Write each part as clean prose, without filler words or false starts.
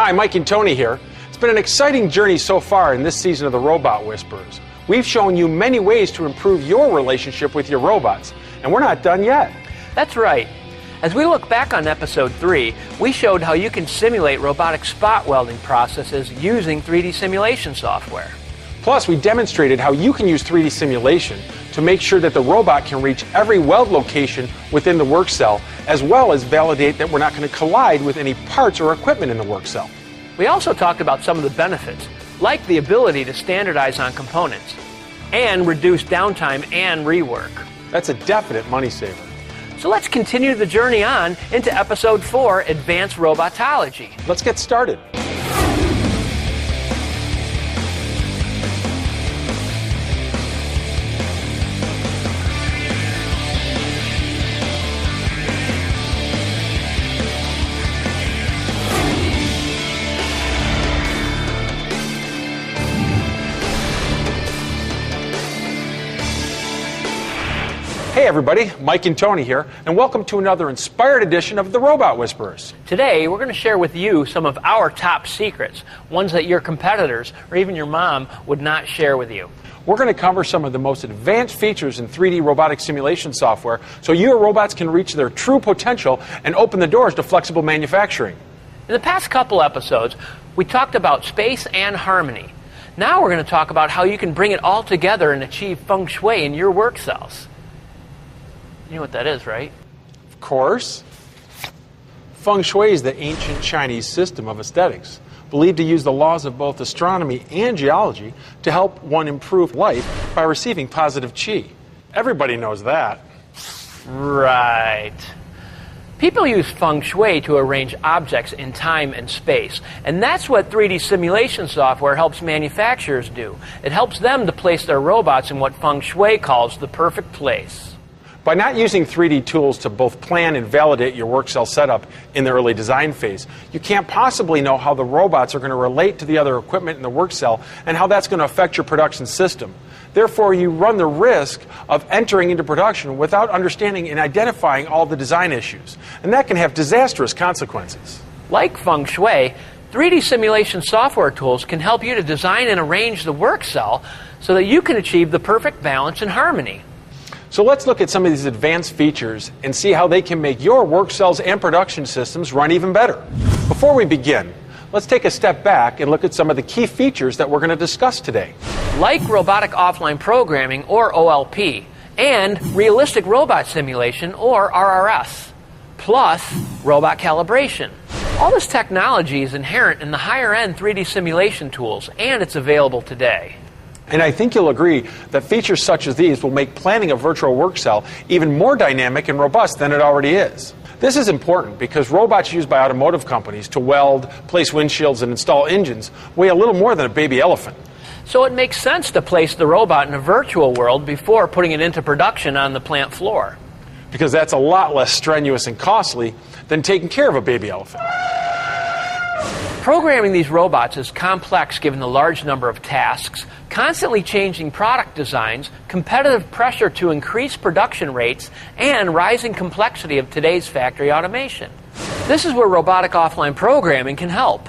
Hi, Mike and Tony here. It's been an exciting journey so far in this season of the Robot Whisperers. We've shown you many ways to improve your relationship with your robots, and we're not done yet. That's right. As we look back on episode 3, we showed how you can simulate robotic spot welding processes using 3D simulation software. Plus, we demonstrated how you can use 3D simulation to make sure that the robot can reach every weld location within the work cell, as well as validate that we're not going to collide with any parts or equipment in the work cell. We also talked about some of the benefits, like the ability to standardize on components and reduce downtime and rework. That's a definite money saver. So let's continue the journey on into episode 4, Advanced Robotology. Let's get started. Hey everybody, Mike and Tony here, and welcome to another inspired edition of the Robot Whisperers. Today, we're going to share with you some of our top secrets, ones that your competitors or even your mom would not share with you. We're going to cover some of the most advanced features in 3D robotic simulation software so your robots can reach their true potential and open the doors to flexible manufacturing. In the past couple episodes, we talked about space and harmony. Now we're going to talk about how you can bring it all together and achieve feng shui in your work cells. You know what that is, right? Of course. Feng Shui is the ancient Chinese system of aesthetics, believed to use the laws of both astronomy and geology to help one improve life by receiving positive qi. Everybody knows that. Right. People use feng shui to arrange objects in time and space, and that's what 3D simulation software helps manufacturers do. It helps them to place their robots in what feng shui calls the perfect place. By not using 3D tools to both plan and validate your work cell setup in the early design phase, you can't possibly know how the robots are going to relate to the other equipment in the work cell and how that's going to affect your production system. Therefore, you run the risk of entering into production without understanding and identifying all the design issues, and that can have disastrous consequences. Like feng shui, 3D simulation software tools can help you to design and arrange the work cell so that you can achieve the perfect balance and harmony. So let's look at some of these advanced features and see how they can make your work cells and production systems run even better. Before we begin, let's take a step back and look at some of the key features that we're going to discuss today. Like robotic offline programming, or OLP, and realistic robot simulation, or RRS, plus robot calibration. All this technology is inherent in the higher-end 3D simulation tools, and it's available today. And I think you'll agree that features such as these will make planning a virtual work cell even more dynamic and robust than it already is. This is important because robots used by automotive companies to weld, place windshields, and install engines weigh a little more than a baby elephant. So it makes sense to place the robot in a virtual world before putting it into production on the plant floor. Because that's a lot less strenuous and costly than taking care of a baby elephant. Programming these robots is complex given the large number of tasks, constantly changing product designs, competitive pressure to increase production rates, and rising complexity of today's factory automation. This is where robotic offline programming can help.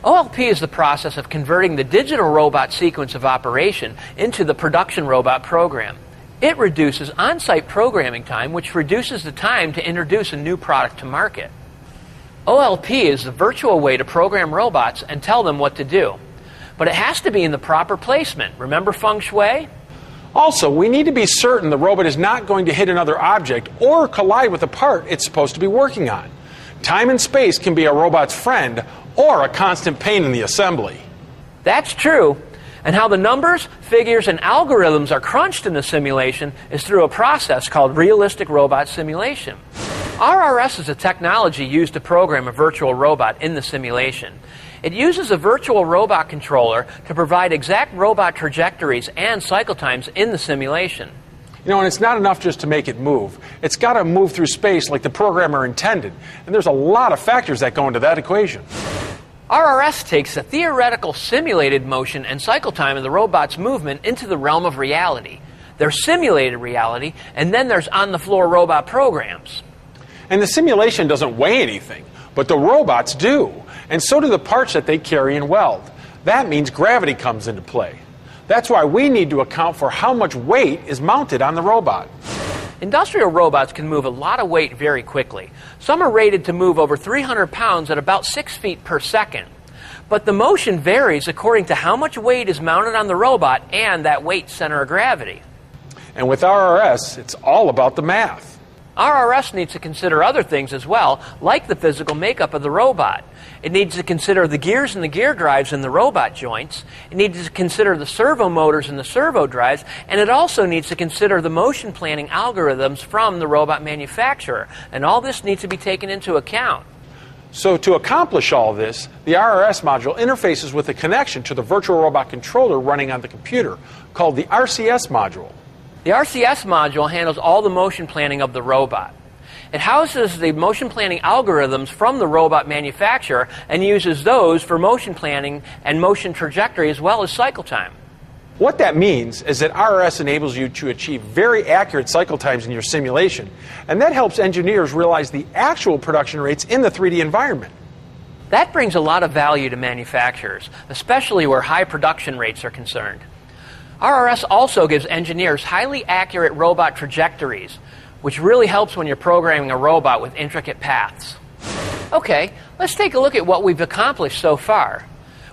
OLP is the process of converting the digital robot sequence of operation into the production robot program. It reduces on-site programming time, which reduces the time to introduce a new product to market. OLP is the virtual way to program robots and tell them what to do. But it has to be in the proper placement. Remember feng shui? Also, we need to be certain the robot is not going to hit another object or collide with a part it's supposed to be working on. Time and space can be a robot's friend or a constant pain in the assembly. That's true. And how the numbers, figures, and algorithms are crunched in the simulation is through a process called realistic robot simulation. RRS is a technology used to program a virtual robot in the simulation. It uses a virtual robot controller to provide exact robot trajectories and cycle times in the simulation. You know, and it's not enough just to make it move. It's got to move through space like the programmer intended. And there's a lot of factors that go into that equation. RRS takes the theoretical simulated motion and cycle time of the robot's movement into the realm of reality. There's simulated reality, and then there's on-the-floor robot programs. And the simulation doesn't weigh anything, but the robots do. And so do the parts that they carry and weld. That means gravity comes into play. That's why we need to account for how much weight is mounted on the robot. Industrial robots can move a lot of weight very quickly. Some are rated to move over 300 pounds at about 6 feet per second. But the motion varies according to how much weight is mounted on the robot and that weight's center of gravity. And with RRS, it's all about the math. RRS needs to consider other things as well, like the physical makeup of the robot. It needs to consider the gears and the gear drives in the robot joints. It needs to consider the servo motors and the servo drives. And it also needs to consider the motion planning algorithms from the robot manufacturer. And all this needs to be taken into account. So to accomplish all this, the RRS module interfaces with a connection to the virtual robot controller running on the computer, called the RCS module. The RCS module handles all the motion planning of the robot. It houses the motion planning algorithms from the robot manufacturer and uses those for motion planning and motion trajectory as well as cycle time. What that means is that RRS enables you to achieve very accurate cycle times in your simulation, and that helps engineers realize the actual production rates in the 3D environment. That brings a lot of value to manufacturers, especially where high production rates are concerned. RRS also gives engineers highly accurate robot trajectories, which really helps when you're programming a robot with intricate paths. Okay, let's take a look at what we've accomplished so far.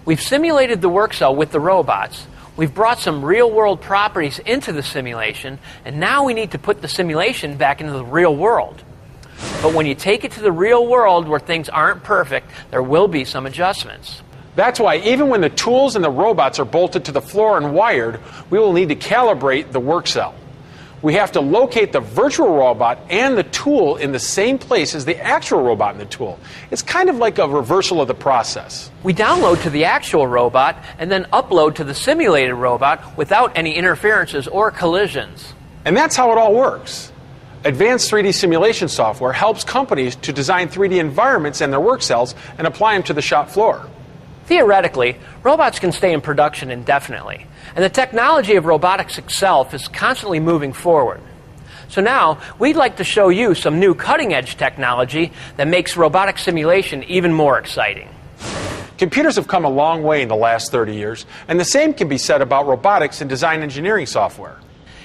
We've simulated the work cell with the robots, we've brought some real-world properties into the simulation, and now we need to put the simulation back into the real world. But when you take it to the real world where things aren't perfect, there will be some adjustments. That's why even when the tools and the robots are bolted to the floor and wired, we will need to calibrate the work cell. We have to locate the virtual robot and the tool in the same place as the actual robot and the tool. It's kind of like a reversal of the process. We download to the actual robot and then upload to the simulated robot without any interferences or collisions. And that's how it all works. Advanced 3D simulation software helps companies to design 3D environments and their work cells and apply them to the shop floor. Theoretically, robots can stay in production indefinitely, and the technology of robotics itself is constantly moving forward. So now, we'd like to show you some new cutting-edge technology that makes robotic simulation even more exciting. Computers have come a long way in the last 30 years, and the same can be said about robotics and design engineering software.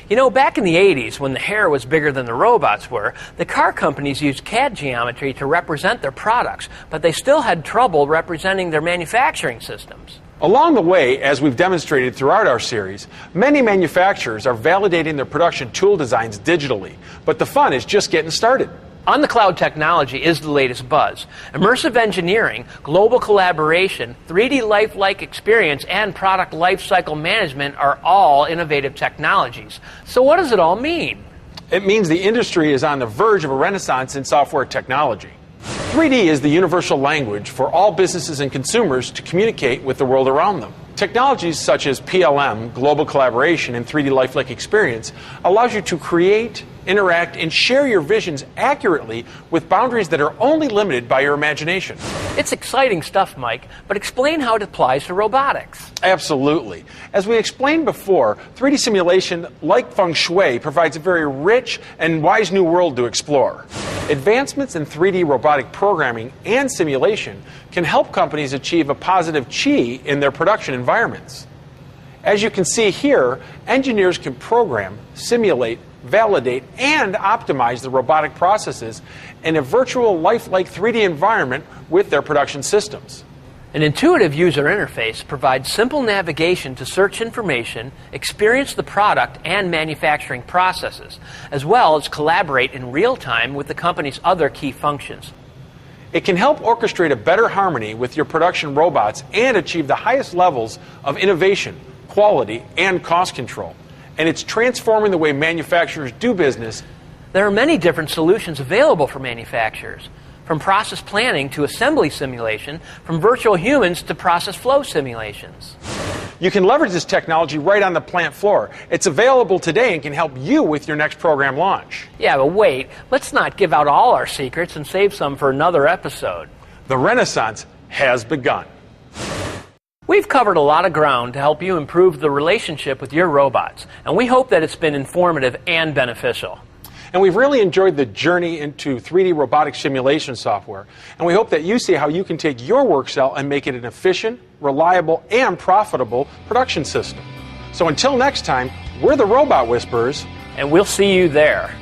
You know, back in the 80s, when the hair was bigger than the robots were, the car companies used CAD geometry to represent their products, but they still had trouble representing their manufacturing systems. Along the way, as we've demonstrated throughout our series, many manufacturers are validating their production tool designs digitally, but the fun is just getting started. On-the-cloud technology is the latest buzz. Immersive engineering, global collaboration, 3D lifelike experience, and product lifecycle management are all innovative technologies. So what does it all mean? It means the industry is on the verge of a renaissance in software technology. 3D is the universal language for all businesses and consumers to communicate with the world around them. Technologies such as PLM, global collaboration, and 3D lifelike experience allows you to create, interact, and share your visions accurately with boundaries that are only limited by your imagination. It's exciting stuff, Mike, but explain how it applies to robotics. Absolutely. As we explained before, 3D simulation, like feng shui, provides a very rich and wise new world to explore. Advancements in 3D robotic programming and simulation can help companies achieve a positive chi in their production environments. As you can see here, engineers can program, simulate, validate, and optimize the robotic processes in a virtual lifelike 3D environment with their production systems. An intuitive user interface provides simple navigation to search information, experience the product and manufacturing processes, as well as collaborate in real time with the company's other key functions. It can help orchestrate a better harmony with your production robots and achieve the highest levels of innovation, quality, and cost control. And it's transforming the way manufacturers do business. There are many different solutions available for manufacturers, from process planning to assembly simulation, from virtual humans to process flow simulations. You can leverage this technology right on the plant floor. It's available today and can help you with your next program launch. Yeah, but wait, let's not give out all our secrets and save some for another episode. The Renaissance has begun. We've covered a lot of ground to help you improve the relationship with your robots, and we hope that it's been informative and beneficial. And we've really enjoyed the journey into 3D robotic simulation software. And we hope that you see how you can take your work cell and make it an efficient, reliable, and profitable production system. So until next time, we're the Robot Whisperers. And we'll see you there.